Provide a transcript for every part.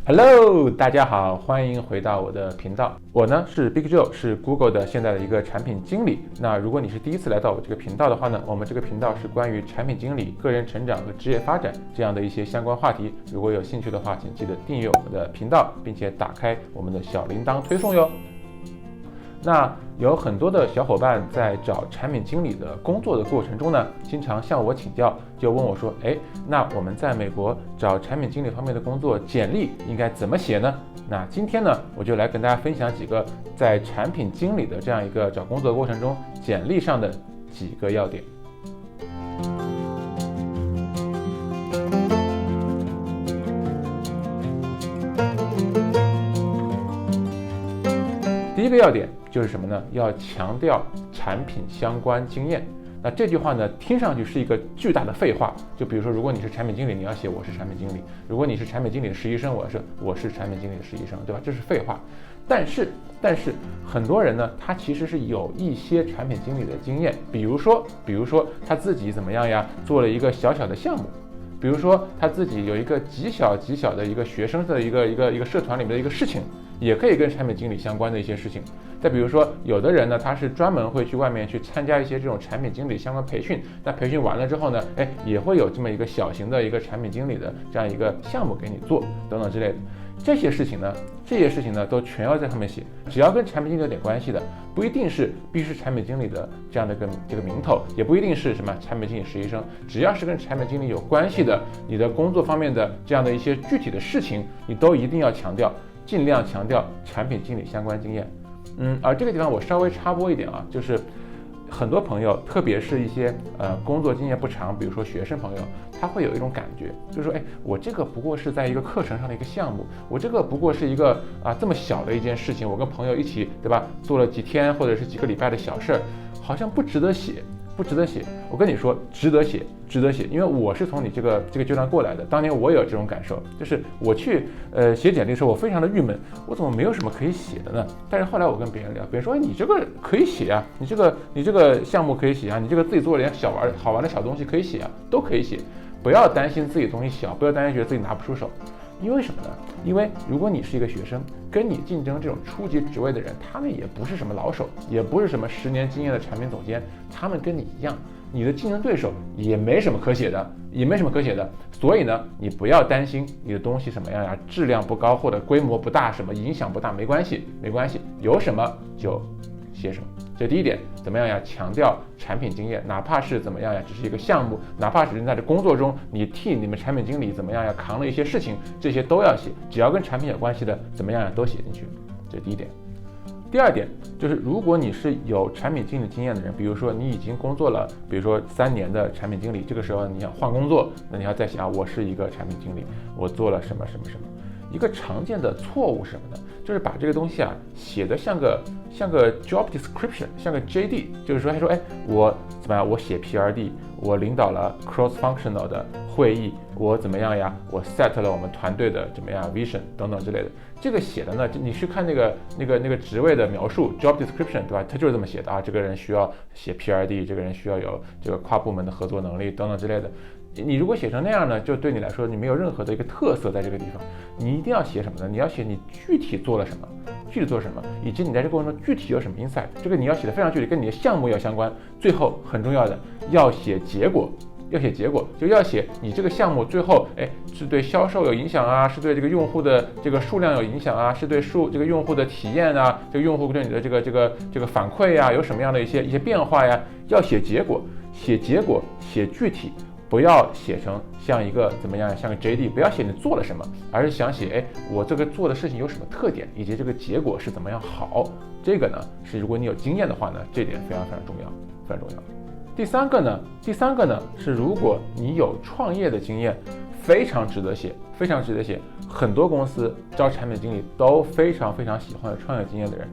Hello，大家好，欢迎回到我的频道。我呢是 Big Joe，是 Google 的现在的一个产品经理。那如果你是第一次来到我这个频道的话呢，我们这个频道是关于产品经理、个人成长和职业发展这样的一些相关话题。如果有兴趣的话，请记得订阅我们的频道，并且打开我们的小铃铛推送哟。那有很多的小伙伴在找产品经理的工作的过程中呢，经常向我请教，就问我说，那我们在美国找产品经理方面的工作，简历应该怎么写呢？那今天呢，我就来跟大家分享几个在产品经理的这样一个找工作的过程中，简历上的几个要点。第一个要点就是什么呢？要强调产品相关经验。那这句话呢，听上去是一个巨大的废话。就比如说，如果你是产品经理，你要写我是产品经理；如果你是产品经理的实习生，我是产品经理的实习生，对吧？这是废话。但是很多人呢，他其实是有一些产品经理的经验，比如说他自己怎么样呀，做了一个小小的项目。比如说他自己有一个极小的一个学生的一个社团里面的一个事情，也可以跟产品经理相关的一些事情。再比如说，有的人呢，他是专门会去外面去参加一些这种产品经理相关培训，那培训完了之后呢，也会有这么一个小型的一个产品经理的这样一个项目给你做，等等之类的。这些事情呢，都全要在上面写。只要跟产品经理有点关系的，不一定是必须是产品经理的这样的这个名头，也不一定是什么产品经理实习生，只要是跟产品经理有关系的，你的工作方面的这样的一些具体的事情，你都一定要强调，尽量强调产品经理相关经验。而这个地方我稍微插播一点啊，就是很多朋友，特别是一些工作经验不长，比如说学生朋友，他会有一种感觉，就是说，我这个不过是在一个课程上的一个项目，我这个不过是一个这么小的一件事情，我跟朋友一起，对吧，做了几天或者是几个礼拜的小事儿，好像不值得写。我跟你说，值得写，因为我是从你这个阶段过来的。当年我也有这种感受，就是我去写简历的时候，我非常的郁闷，我怎么没有什么可以写的呢？但是后来我跟别人聊，别人说，你这个可以写啊，你这个项目可以写啊，你这个自己做了点好玩的小东西可以写啊，都可以写。不要担心自己东西小，不要担心觉得自己拿不出手。因为什么呢？因为如果你是一个学生，跟你竞争这种初级职位的人，他们也不是什么老手，也不是什么10年经验的产品总监，他们跟你一样，你的竞争对手也没什么可写的。所以呢，你不要担心你的东西什么样呀，质量不高或者规模不大，什么影响不大，没关系，有什么就写什么。这第一点，怎么样呀？强调产品经验，哪怕是怎么样呀，只是一个项目，哪怕只是在这工作中，你替你们产品经理怎么样呀，扛了一些事情，这些都要写，只要跟产品有关系的，怎么样呀，都写进去。这第一点。第二点就是，如果你是有产品经理经验的人，比如说你已经工作了，比如说3年的产品经理，这个时候你想换工作，那你要再想，我是一个产品经理，我做了什么。一个常见的错误是什么呢？就是把这个东西写得像个 job description， 像个 JD， 就是说，我怎么样？我写 PRD， 我领导了 cross functional 的会议，我怎么样呀？我 set 了我们团队的怎么样 vision 等等之类的。这个写的呢，你去看那个职位的描述 job description， 对吧？他就是这么写的啊。这个人需要写 PRD， 这个人需要有这个跨部门的合作能力等等之类的。你如果写成那样呢，就对你来说你没有任何的一个特色在这个地方。你一定要写什么呢？你要写你具体做了什么，以及你在这个过程中具体有什么 insight。这个你要写的非常具体，跟你的项目要相关。最后很重要的，要写结果，就要写你这个项目最后，是对销售有影响啊，是对这个用户的这个数量有影响啊，是对这个用户的体验啊，这个用户对你的这个反馈啊，有什么样的一些变化呀？要写结果，写具体。不要写成像一个怎么样，像个 JD， 不要写你做了什么，而是想写，我这个做的事情有什么特点，以及这个结果是怎么样好。这个呢，是如果你有经验的话呢，这点非常重要。第三个呢是如果你有创业的经验，非常值得写。很多公司招产品经理都非常喜欢有创业经验的人，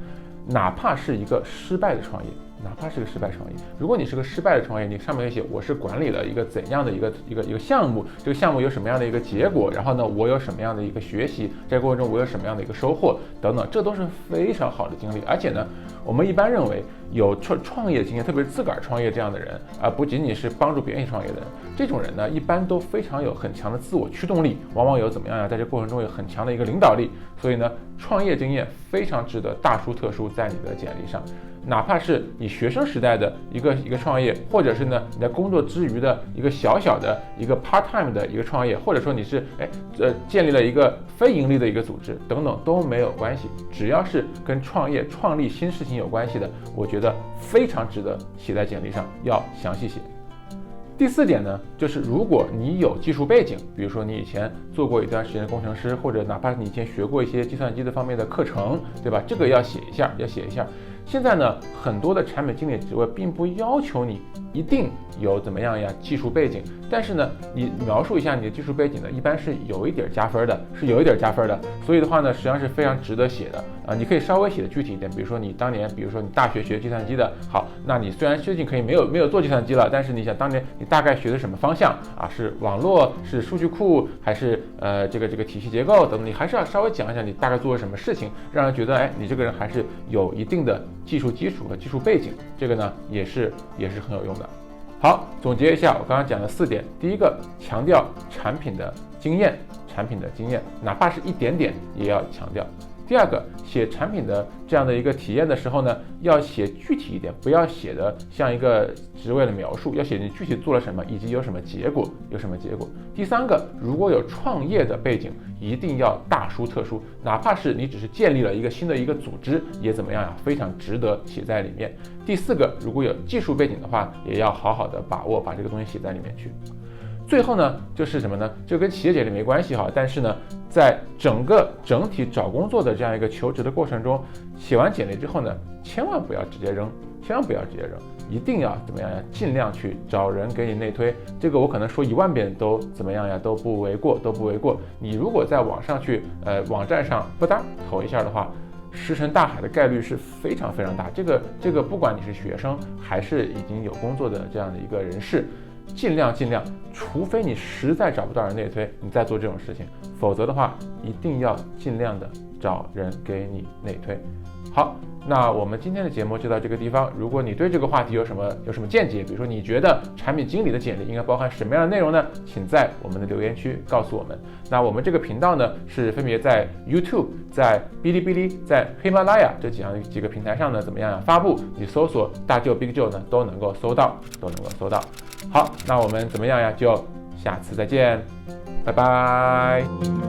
哪怕是一个失败的创业，哪怕是个失败创业。如果你是个失败的创业，你上面写我是管理了一个怎样的一个项目，这个项目有什么样的一个结果，然后呢，我有什么样的一个学习，在过程中我有什么样的一个收获等等，这都是非常好的经历。而且呢，我们一般认为有创业经验，特别是自个儿创业这样的人，不仅仅是帮助别人创业的人，这种人呢，一般都非常有很强的自我驱动力，往往有怎么样呀，在这过程中有很强的一个领导力。所以呢，创业经验非常值得大书特书在你的简历上。哪怕是你学生时代的一个创业，或者是呢你在工作之余的一个小小的一个 part time 的一个创业，或者说你是建立了一个非盈利的一个组织等等都没有关系，只要是跟创业创立新事情有关系的，我觉得非常值得写在简历上，要详细写。第4点呢，就是如果你有技术背景，比如说你以前做过一段时间的工程师，或者哪怕你以前学过一些计算机的方面的课程，对吧？这个要写一下。现在呢，很多的产品经理职位并不要求你一定有怎么样呀技术背景，但是呢，你描述一下你的技术背景呢，一般是有一点加分的，所以的话呢，实际上是非常值得写的啊。你可以稍微写的具体一点，比如说你当年，比如说你大学学计算机的，好，那你虽然最近可以没有做计算机了，但是你想当年你大概学的什么方向啊？是网络，是数据库，还是这个体系结构等等？你还是要稍微讲一讲你大概做了什么事情，让人觉得你这个人还是有一定的技术基础和技术背景，这个呢也是很有用的。好，总结一下我刚刚讲的4点。第一个，强调产品的经验，哪怕是一点点也要强调。第二个，写产品的这样的一个体验的时候呢，要写具体一点，不要写的像一个职位的描述，要写你具体做了什么，以及有什么结果。第三个，如果有创业的背景，一定要大书特书，哪怕是你只是建立了一个新的一个组织，也怎么样呀，非常值得写在里面。第4个，如果有技术背景的话，也要好好的把握，把这个东西写在里面去。最后呢，就是什么呢？就跟企业简历没关系哈，但是呢，在整体找工作的这样一个求职的过程中，写完简历之后呢，千万不要直接扔，一定要怎么样呀？尽量去找人给你内推。这个我可能说1万遍都怎么样呀？都不为过。你如果在网上去网站上不搭投一下的话，石沉大海的概率是非常非常大。这个不管你是学生还是已经有工作的这样的一个人士，尽量，除非你实在找不到人内推，你再做这种事情，否则的话，一定要尽量的找人给你内推。好，那我们今天的节目就到这个地方。如果你对这个话题有什么见解，比如说你觉得产品经理的简历应该包含什么样的内容呢？请在我们的留言区告诉我们。那我们这个频道呢，是分别在 YouTube、在哔哩哔哩、在喜马拉雅这几个平台上呢，怎么样发布？你搜索大舅 Big Joe 呢，都能够搜到。好，那我们怎么样呀？就下次再见，拜拜。